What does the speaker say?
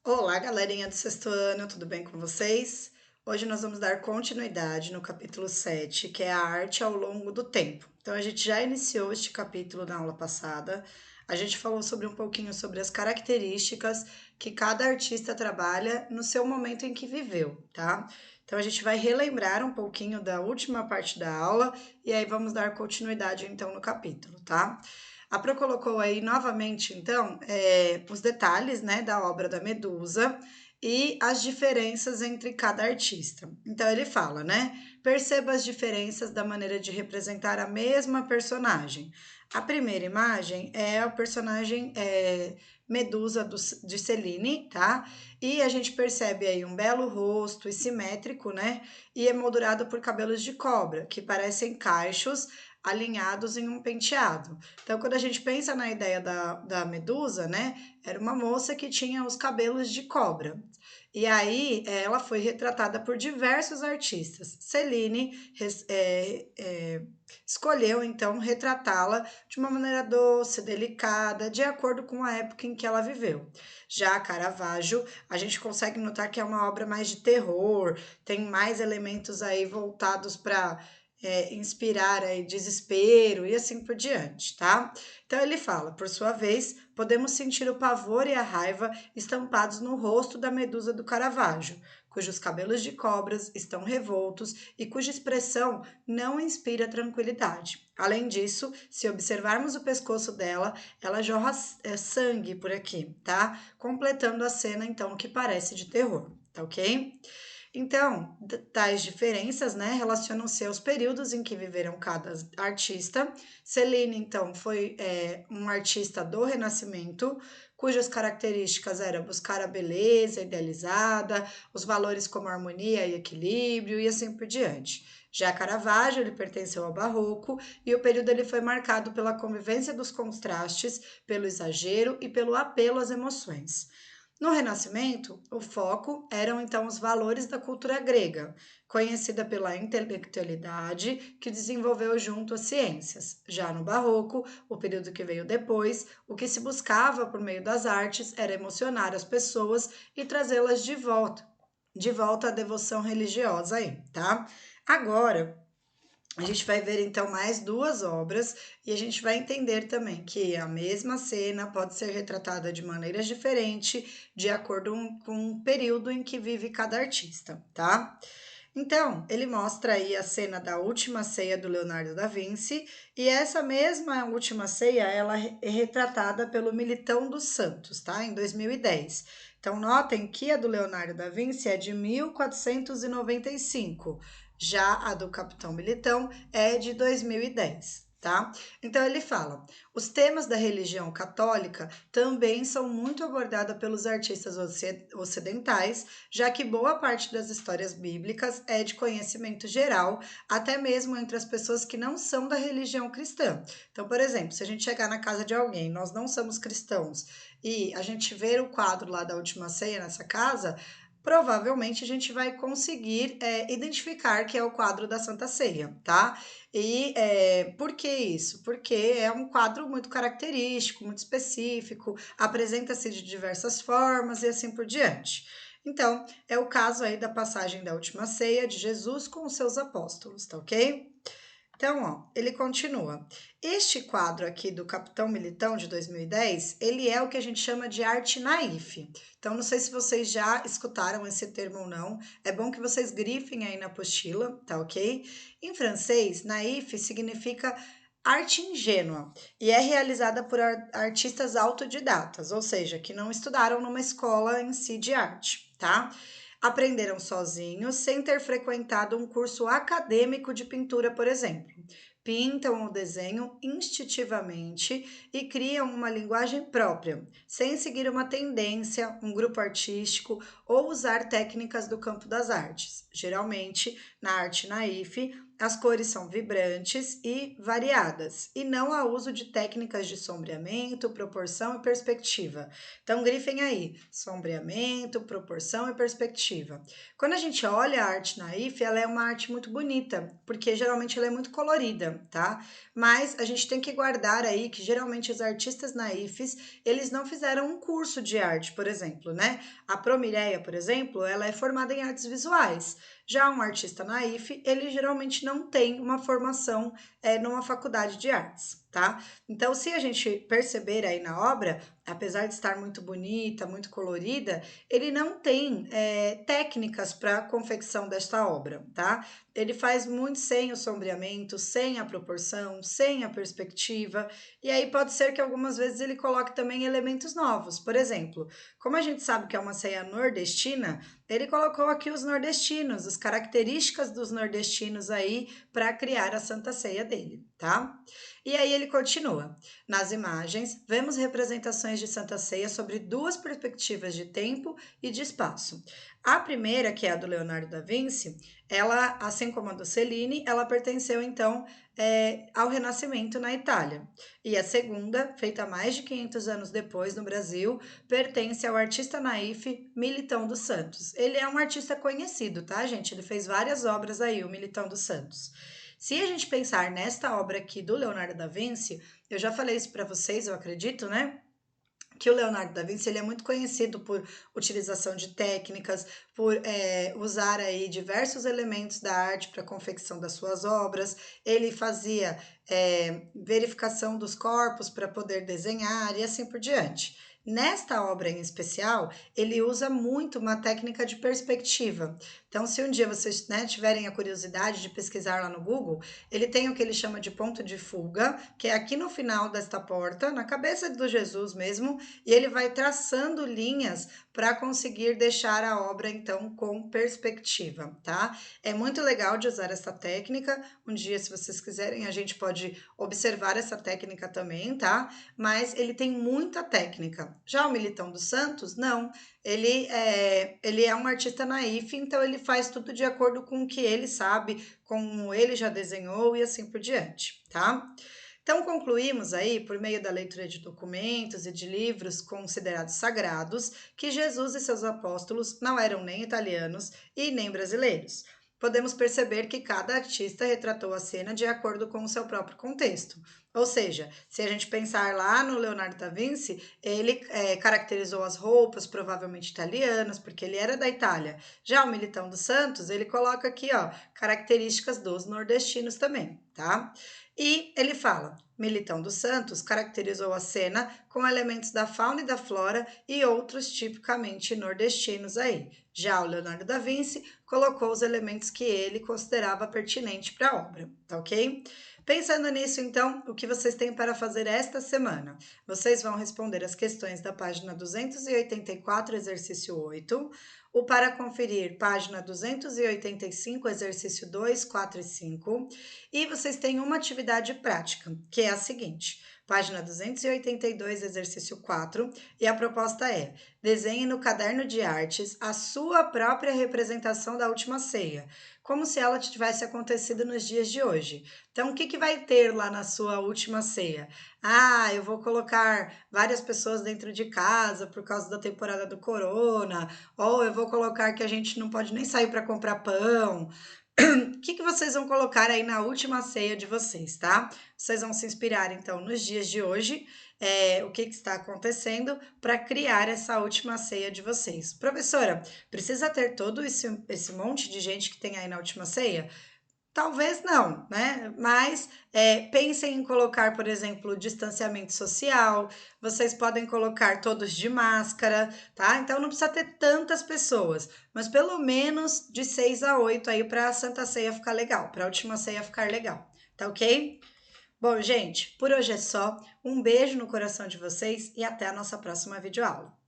Olá, galerinha do sexto ano, tudo bem com vocês? Hoje nós vamos dar continuidade no capítulo 7, que é a arte ao longo do tempo. Então, a gente já iniciou este capítulo na aula passada. A gente falou sobre um pouquinho sobre as características que cada artista trabalha no seu momento em que viveu, tá? Então, a gente vai relembrar um pouquinho da última parte da aula e aí vamos dar continuidade então no capítulo, tá? A Pro colocou aí novamente, então, os detalhes, né, da obra da Medusa e as diferenças entre cada artista. Então, ele fala, né, perceba as diferenças da maneira de representar a mesma personagem. A primeira imagem é a personagem Medusa de Celine, tá? E a gente percebe aí um belo rosto e simétrico, né? E emoldurado por cabelos de cobra, que parecem cachos alinhados em um penteado. Então, quando a gente pensa na ideia da Medusa, né, era uma moça que tinha os cabelos de cobra. E aí, ela foi retratada por diversos artistas. Celine escolheu, então, retratá-la de uma maneira doce, delicada, de acordo com a época em que ela viveu. Já Caravaggio, a gente consegue notar que é uma obra mais de terror, tem mais elementos aí voltados para inspirar aí desespero e assim por diante, tá? Então ele fala, por sua vez, podemos sentir o pavor e a raiva estampados no rosto da Medusa do Caravaggio, cujos cabelos de cobras estão revoltos e cuja expressão não inspira tranquilidade. Além disso, se observarmos o pescoço dela, ela jorra sangue por aqui, tá? Completando a cena então que parece de terror, tá ok? Então, tais diferenças, né, relacionam-se aos períodos em que viveram cada artista. Celine, então, foi um artista do Renascimento, cujas características eram buscar a beleza idealizada, os valores como harmonia e equilíbrio e assim por diante. Já Caravaggio, ele pertenceu ao Barroco e o período ele foi marcado pela convivência dos contrastes, pelo exagero e pelo apelo às emoções. No Renascimento, o foco eram então os valores da cultura grega, conhecida pela intelectualidade que desenvolveu junto às ciências. Já no Barroco, o período que veio depois, o que se buscava por meio das artes era emocionar as pessoas e trazê-las de volta à devoção religiosa aí, tá? Agora, a gente vai ver então mais duas obras e a gente vai entender também que a mesma cena pode ser retratada de maneiras diferentes de acordo com o período em que vive cada artista, tá? Então, ele mostra aí a cena da Última Ceia do Leonardo da Vinci e essa mesma Última Ceia, ela é retratada pelo Militão dos Santos, tá? Em 2010. Então, notem que a do Leonardo da Vinci é de 1495, já a do Capitão Militão é de 2010. Tá? Então ele fala: os temas da religião católica também são muito abordados pelos artistas ocidentais, já que boa parte das histórias bíblicas é de conhecimento geral, até mesmo entre as pessoas que não são da religião cristã. Então, por exemplo, se a gente chegar na casa de alguém, nós não somos cristãos, e a gente ver o quadro lá da Última Ceia nessa casa, provavelmente a gente vai conseguir identificar que é o quadro da Santa Ceia, tá? E por que isso? Porque é um quadro muito característico, muito específico, apresenta-se de diversas formas e assim por diante. Então, é o caso aí da passagem da última ceia de Jesus com os seus apóstolos, tá ok? Então, ó, ele continua. Este quadro aqui do Capitão Militão de 2010, ele é o que a gente chama de arte naif. Então, não sei se vocês já escutaram esse termo ou não. É bom que vocês grifem aí na apostila, tá ok? Em francês, naif significa arte ingênua e é realizada por artistas autodidatas, ou seja, que não estudaram numa escola em si de arte, tá? Aprenderam sozinhos, sem ter frequentado um curso acadêmico de pintura, por exemplo. Pintam o desenho instintivamente e criam uma linguagem própria, sem seguir uma tendência, um grupo artístico ou usar técnicas do campo das artes. Geralmente, na arte naif, as cores são vibrantes e variadas, e não há uso de técnicas de sombreamento, proporção e perspectiva. Então, grifem aí: sombreamento, proporção e perspectiva. Quando a gente olha a arte naif, ela é uma arte muito bonita, porque geralmente ela é muito colorida, tá? Mas a gente tem que guardar aí que geralmente os artistas naifs, eles não fizeram um curso de arte, por exemplo, né? A Promireia, por exemplo, ela é formada em artes visuais. Já um artista naif, ele geralmente não tem uma formação numa faculdade de artes, tá? Então, se a gente perceber aí na obra, apesar de estar muito bonita, muito colorida, ele não tem técnicas para confecção desta obra, tá? Ele faz muito sem o sombreamento, sem a proporção, sem a perspectiva, e aí pode ser que algumas vezes ele coloque também elementos novos. Por exemplo, como a gente sabe que é uma ceia nordestina, ele colocou aqui os nordestinos, as características dos nordestinos aí para criar a Santa Ceia dele, tá? E aí ele continua. Nas imagens, vemos representações de Santa Ceia sobre duas perspectivas de tempo e de espaço. A primeira, que é a do Leonardo da Vinci, ela, assim como a do Cellini, ela pertenceu então ao Renascimento na Itália. E a segunda, feita mais de 500 anos depois no Brasil, pertence ao artista naif Militão dos Santos. Ele é um artista conhecido, tá, gente? Ele fez várias obras aí, o Militão dos Santos. Se a gente pensar nesta obra aqui do Leonardo da Vinci, eu já falei isso para vocês, eu acredito, né? Que o Leonardo da Vinci ele é muito conhecido por utilização de técnicas, por usar aí diversos elementos da arte para a confecção das suas obras. Ele fazia verificação dos corpos para poder desenhar e assim por diante. Nesta obra em especial, ele usa muito uma técnica de perspectiva. Então, se um dia vocês tiverem a curiosidade de pesquisar lá no Google, ele tem o que ele chama de ponto de fuga, que é aqui no final desta porta, na cabeça do Jesus mesmo, e ele vai traçando linhas para conseguir deixar a obra então com perspectiva, tá? É muito legal de usar essa técnica. Um dia, se vocês quiserem, a gente pode observar essa técnica também, tá? Mas ele tem muita técnica. Já o Militão dos Santos, não. Ele é um artista naif, então ele faz tudo de acordo com o que ele sabe, como ele já desenhou e assim por diante, tá? Então, concluímos aí, por meio da leitura de documentos e de livros considerados sagrados, que Jesus e seus apóstolos não eram nem italianos e nem brasileiros. Podemos perceber que cada artista retratou a cena de acordo com o seu próprio contexto. Ou seja, se a gente pensar lá no Leonardo da Vinci, ele caracterizou as roupas, provavelmente italianas, porque ele era da Itália. Já o Militão dos Santos, ele coloca aqui, ó, características dos nordestinos também, tá? E ele fala: Militão dos Santos caracterizou a cena com elementos da fauna e da flora e outros tipicamente nordestinos aí. Já o Leonardo da Vinci colocou os elementos que ele considerava pertinente para a obra, tá ok? Pensando nisso, então, o que vocês têm para fazer esta semana? Vocês vão responder as questões da página 284, exercício 8, o para conferir, página 285, exercício 2, 4 e 5, e vocês têm uma atividade prática, que é a seguinte: página 282, exercício 4, e a proposta é: desenhe no caderno de artes a sua própria representação da última ceia, como se ela tivesse acontecido nos dias de hoje. Então, o que vai ter lá na sua última ceia? Ah, eu vou colocar várias pessoas dentro de casa por causa da temporada do corona, ou eu vou colocar que a gente não pode nem sair para comprar pão. O que vocês vão colocar aí na última ceia de vocês, tá? Vocês vão se inspirar, então, nos dias de hoje, o que está acontecendo para criar essa última ceia de vocês. Professora, precisa ter todo esse monte de gente que tem aí na última ceia? Talvez não, né? Mas pensem em colocar, por exemplo, distanciamento social. Vocês podem colocar todos de máscara, tá? Então não precisa ter tantas pessoas, mas pelo menos de 6 a 8 aí para a Santa Ceia ficar legal, para a última ceia ficar legal, tá ok? Bom, gente, por hoje é só. Um beijo no coração de vocês e até a nossa próxima videoaula.